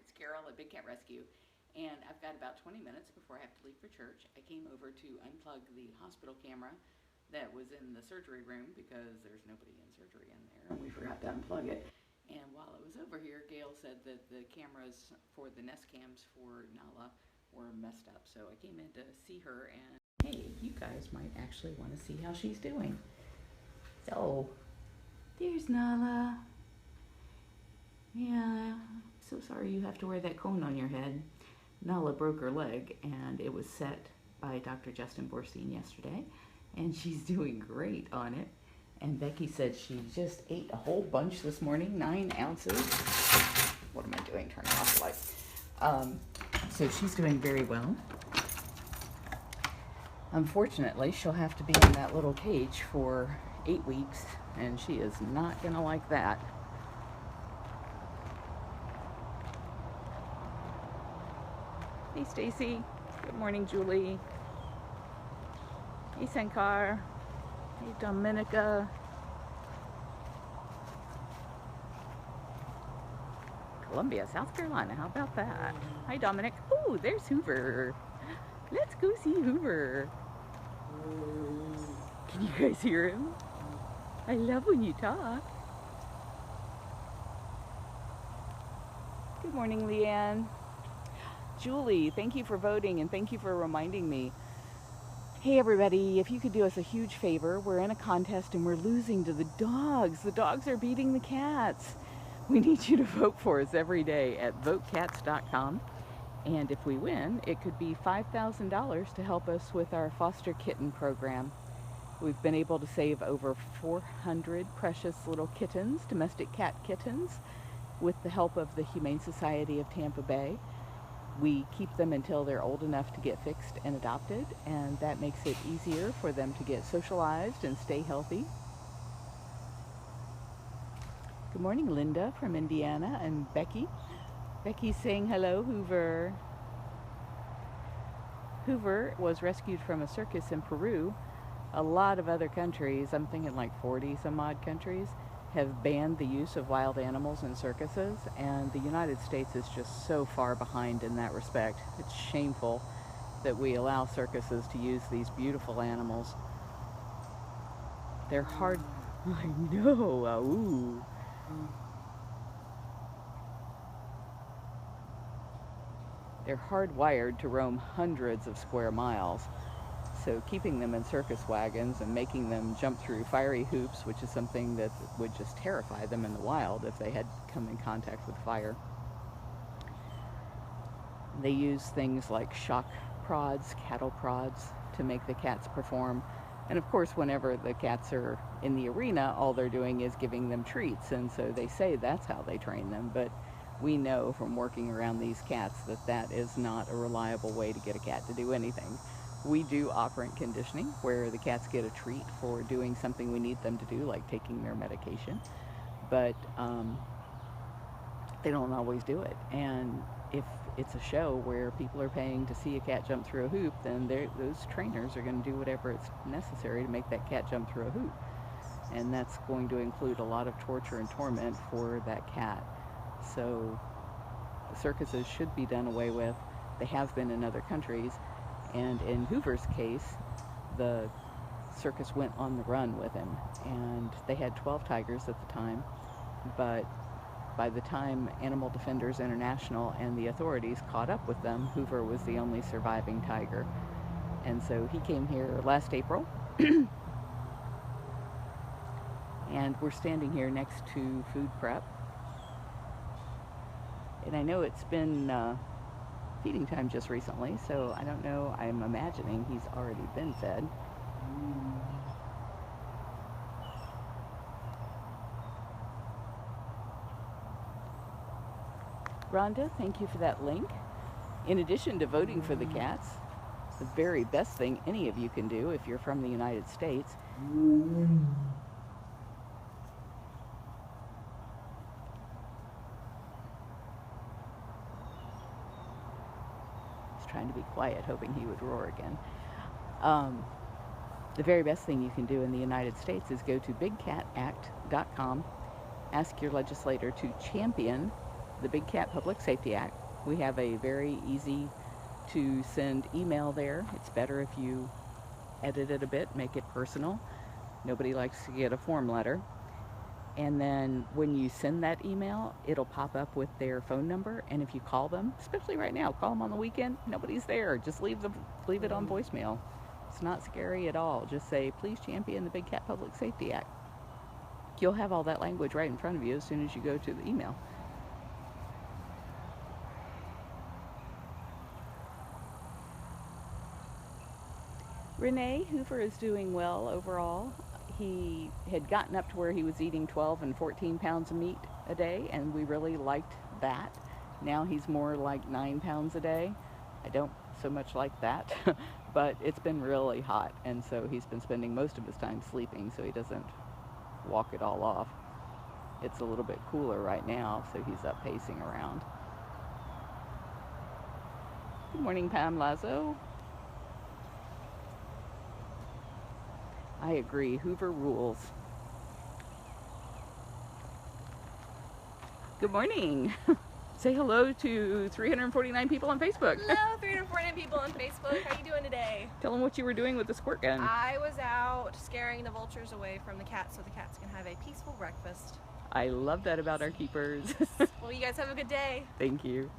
It's Carol at Big Cat Rescue, and I've got about 20 minutes before I have to leave for church. I came over to unplug the hospital camera that was in the surgery room because there's nobody in surgery in there, and we forgot to unplug it. And while I was over here, Gail said that the cameras for the Nest cams for Nala were messed up, so I came in to see her, and hey, you guys might actually want to see how she's doing. So, there's Nala. Yeah, so sorry you have to wear that cone on your head. Nala broke her leg, and it was set by Dr. Justin Borstein yesterday, and she's doing great on it. And Becky said she just ate a whole bunch this morning, 9 ounces. What am I doing? Turning off the light. So she's doing very well. Unfortunately, she'll have to be in that little cage for 8 weeks, and she is not gonna like that. Hey Stacy. Good morning, Julie. Hey Sankar. Hey Dominica. Columbia, South Carolina. How about that? Hi Dominic. Oh, there's Hoover. Let's go see Hoover. Can you guys hear him? I love when you talk. Good morning, Leanne. Julie, thank you for voting and thank you for reminding me. Hey everybody, if you could do us a huge favor, we're in a contest and we're losing to the dogs. The dogs are beating the cats. We need you to vote for us every day at votecats.com. And if we win, it could be $5,000 to help us with our foster kitten program. We've been able to save over 400 precious little kittens, domestic cat kittens, with the help of the Humane Society of Tampa Bay. We keep them until they're old enough to get fixed and adopted, and that makes it easier for them to get socialized and stay healthy. Good morning, Linda from Indiana, and Becky. Becky's saying hello, Hoover. Hoover was rescued from a circus in Peru. A lot of other countries, I'm thinking like 40 some odd countries, have banned the use of wild animals in circuses, and the United States is just so far behind in that respect. It's shameful that we allow circuses to use these beautiful animals. They're hard. I know. Ooh. They're hardwired to roam hundreds of square miles. So keeping them in circus wagons and making them jump through fiery hoops, which is something that would just terrify them in the wild if they had come in contact with fire. They use things like shock prods, cattle prods, to make the cats perform. And of course, whenever the cats are in the arena, all they're doing is giving them treats. And so they say that's how they train them. But we know from working around these cats that that is not a reliable way to get a cat to do anything. We do operant conditioning, where the cats get a treat for doing something we need them to do, like taking their medication, but they don't always do it. And if it's a show where people are paying to see a cat jump through a hoop, then those trainers are going to do whatever it's necessary to make that cat jump through a hoop. And that's going to include a lot of torture and torment for that cat. So the circuses should be done away with. They have been in other countries. And in Hoover's case, the circus went on the run with him, and they had 12 tigers at the time, but by the time Animal Defenders International and the authorities caught up with them, Hoover was the only surviving tiger. And so he came here last April, and we're standing here next to food prep. And I know it's been feeding time just recently, so I don't know, I'm imagining he's already been fed. Rhonda, thank you for that link. In addition to voting for the cats, the very best thing any of you can do if you're from the United States trying to be quiet, hoping he would roar again. The very best thing you can do in the United States is go to bigcatact.com, ask your legislator to champion the Big Cat Public Safety Act. We have a very easy to send email there. It's better if you edit it a bit, make it personal. Nobody likes to get a form letter. And then when you send that email, it'll pop up with their phone number. And if you call them, especially right now, call them on the weekend, nobody's there. Just leave it on voicemail. It's not scary at all. Just say, please champion the Big Cat Public Safety Act. You'll have all that language right in front of you as soon as you go to the email. Renee, Hoover is doing well overall. He had gotten up to where he was eating 12 and 14 pounds of meat a day, and we really liked that. Now he's more like 9 pounds a day. I don't so much like that, but it's been really hot, and so he's been spending most of his time sleeping so he doesn't walk it all off. It's a little bit cooler right now, so he's up pacing around. Good morning, Pam Lazo. I agree. Hoover rules. Good morning. Say hello to 349 people on Facebook. Hello, 349 people on Facebook. How you doing today? Tell them what you were doing with the squirt gun. I was out scaring the vultures away from the cats so the cats can have a peaceful breakfast. I love that about our keepers. Well, you guys have a good day. Thank you.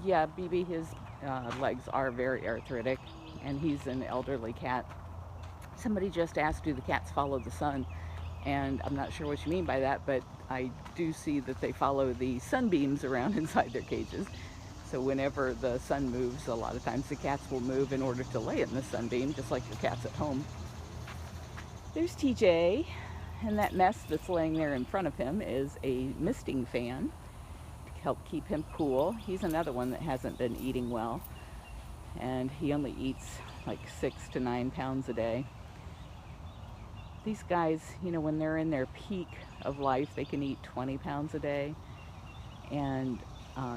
Yeah, BB, his legs are very arthritic, and he's an elderly cat. Somebody just asked, do the cats follow the sun? And I'm not sure what you mean by that, but I do see that they follow the sunbeams around inside their cages. So whenever the sun moves, a lot of times the cats will move in order to lay in the sunbeam, just like your cats at home. There's TJ, and that mess that's laying there in front of him is a misting fan. Help keep him cool. He's another one that hasn't been eating well, and he only eats like 6 to 9 pounds a day. These guys, you know, when they're in their peak of life, they can eat 20 pounds a day, and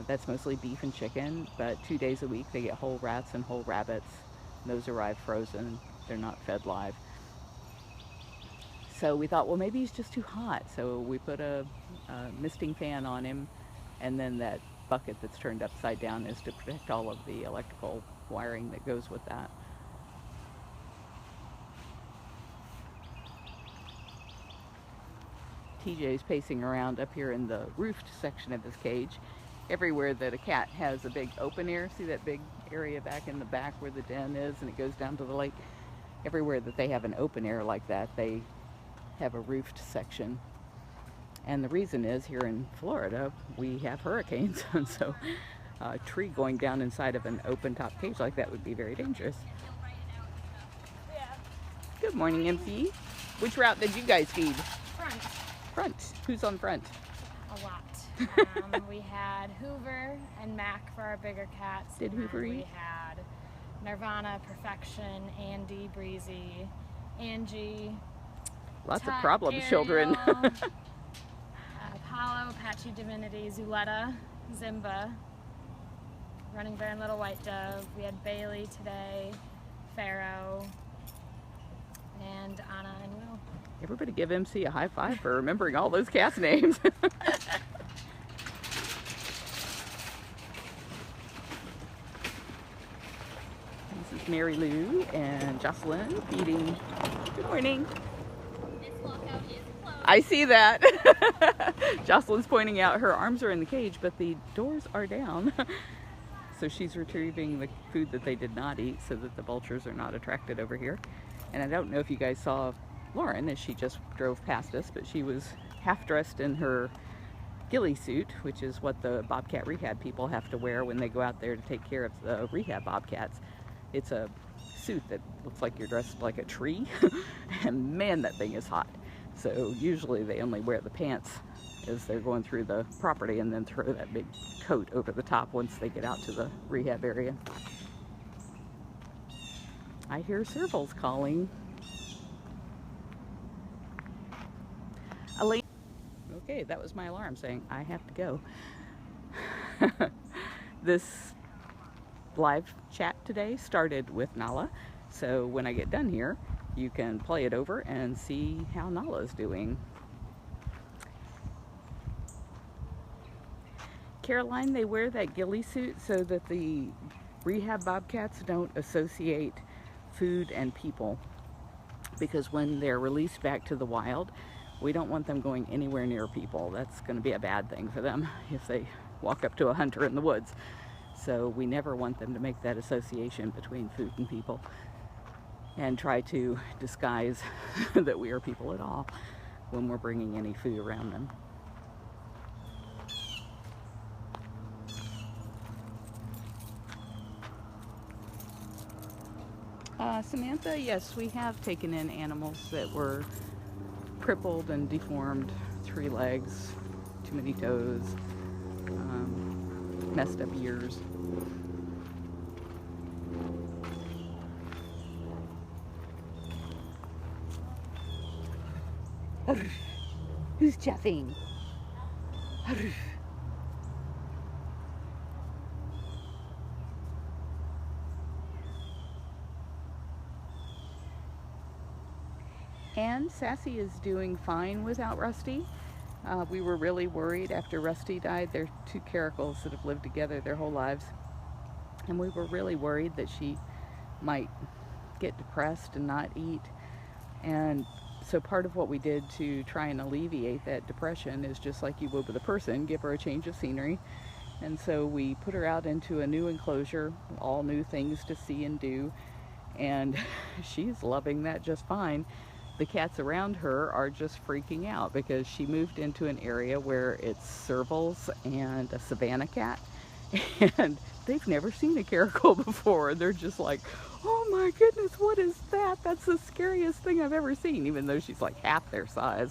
that's mostly beef and chicken, but 2 days a week they get whole rats and whole rabbits. Those arrive frozen. They're not fed live. So we thought, well, maybe he's just too hot, so we put a misting fan on him. And then that bucket that's turned upside down is to protect all of the electrical wiring that goes with that. TJ's pacing around up here in the roofed section of his cage. Everywhere that a cat has a big open air, see that big area back in the back where the den is and it goes down to the lake? Everywhere that they have an open air like that, they have a roofed section. And the reason is, here in Florida, we have hurricanes, and so a tree going down inside of an open-top cage like that would be very dangerous. Good morning, MC. Which route did you guys feed? Front. Front. Who's on front? A lot. We had Hoover and Mac for our bigger cats. Did Hoover eat? We had Nirvana, Perfection, Andy, Breezy, Angie. Lots of problem children. Apollo, Apache Divinity, Zuletta, Zimba, Running Bear and Little White Dove. We had Bailey today, Pharaoh, and Anna and Will. Everybody give MC a high five for remembering all those cast names. This is Mary Lou and Jocelyn feeding. Good morning. I see that. Jocelyn's pointing out her arms are in the cage, but the doors are down. So she's retrieving the food that they did not eat so that the vultures are not attracted over here. And I don't know if you guys saw Lauren as she just drove past us, but she was half dressed in her ghillie suit, which is what the bobcat rehab people have to wear when they go out there to take care of the rehab bobcats. It's a suit that looks like you're dressed like a tree, and man, that thing is hot. So usually they only wear the pants as they're going through the property and then throw that big coat over the top once they get out to the rehab area. I hear servals calling. Elaine. Okay, that was my alarm saying I have to go. This live chat today started with Nala. So when I get done here, you can play it over and see how Nala's doing. Caroline, they wear that ghillie suit so that the rehab bobcats don't associate food and people, because when they're released back to the wild, we don't want them going anywhere near people. That's going to be a bad thing for them if they walk up to a hunter in the woods. So we never want them to make that association between food and people and try to disguise that we are people at all when we're bringing any food around them. Samantha, yes, we have taken in animals that were crippled and deformed, 3 legs, too many toes, messed up ears. Who's chuffing? And Sassy is doing fine without Rusty. We were really worried after Rusty died. They're 2 caracals that have lived together their whole lives. And we were really worried that she might get depressed and not eat. And so part of what we did to try and alleviate that depression is just like you would with a person, give her a change of scenery. And so we put her out into a new enclosure, all new things to see and do. And she's loving that just fine. The cats around her are just freaking out because she moved into an area where it's servals and a savanna cat, and they've never seen a caracal before. They're just like, oh my goodness, what is that? That's the scariest thing I've ever seen, even though she's like half their size,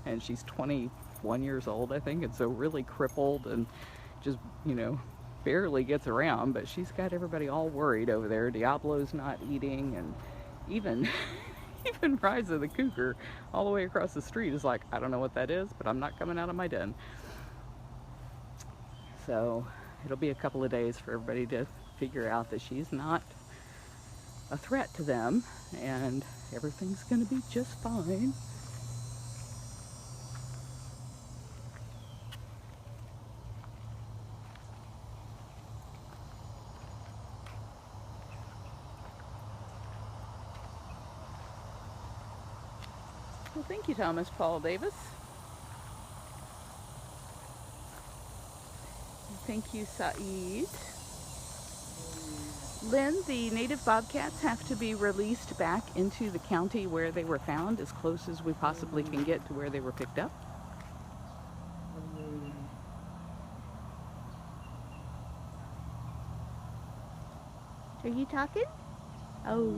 and she's 21 years old, I think, and so really crippled and just, you know, barely gets around. But she's got everybody all worried over there. Diablo's not eating, and even even Rise of the Cougar all the way across the street is like, I don't know what that is, but I'm not coming out of my den. So it'll be a couple of days for everybody to figure out that she's not a threat to them, and everything's going to be just fine. Well, thank you, Thomas Paul Davis. Thank you, Saeed. Lynn, the native bobcats have to be released back into the county where they were found, as close as we possibly can get to where they were picked up. Are you talking? Oh.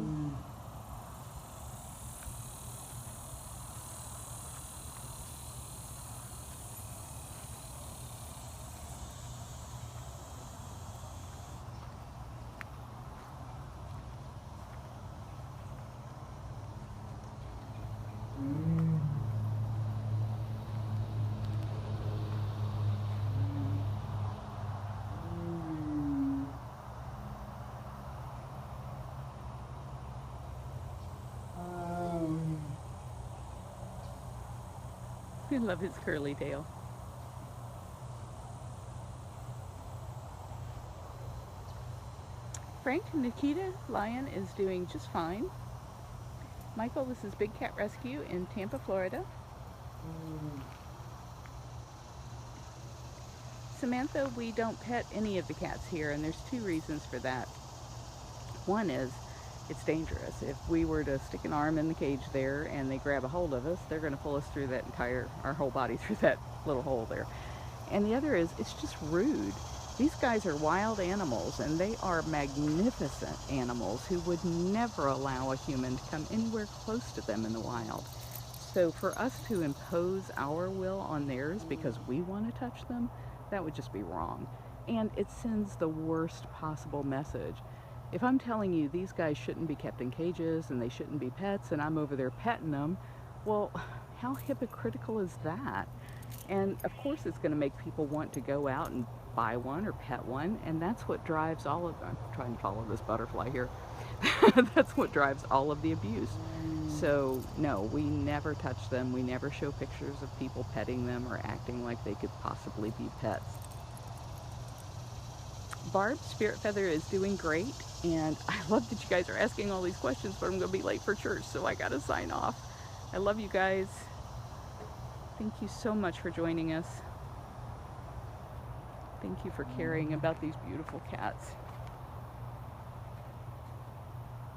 I love his curly tail. Frank, Nikita Lion is doing just fine. Michael, this is Big Cat Rescue in Tampa, Florida. Samantha, we don't pet any of the cats here, and there's 2 reasons for that. One is, it's dangerous. If we were to stick an arm in the cage there and they grab a hold of us, they're going to pull us through that our whole body through that little hole there. And the other is, it's just rude. These guys are wild animals, and they are magnificent animals who would never allow a human to come anywhere close to them in the wild. So for us to impose our will on theirs because we want to touch them, that would just be wrong. And it sends the worst possible message. If I'm telling you these guys shouldn't be kept in cages and they shouldn't be pets, and I'm over there petting them, well, how hypocritical is that? And of course it's going to make people want to go out and buy one or pet one, and that's what drives all of, I'm trying to follow this butterfly here. That's what drives all of the abuse. So no, we never touch them. We never show pictures of people petting them or acting like they could possibly be pets. Barb, Spirit Feather is doing great, and I love that you guys are asking all these questions, but I'm going to be late for church, so I got to sign off. I love you guys. Thank you so much for joining us. Thank you for caring about these beautiful cats.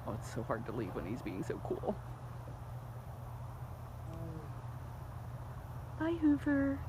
Oh, it's so hard to leave when he's being so cool. Bye, Hoover.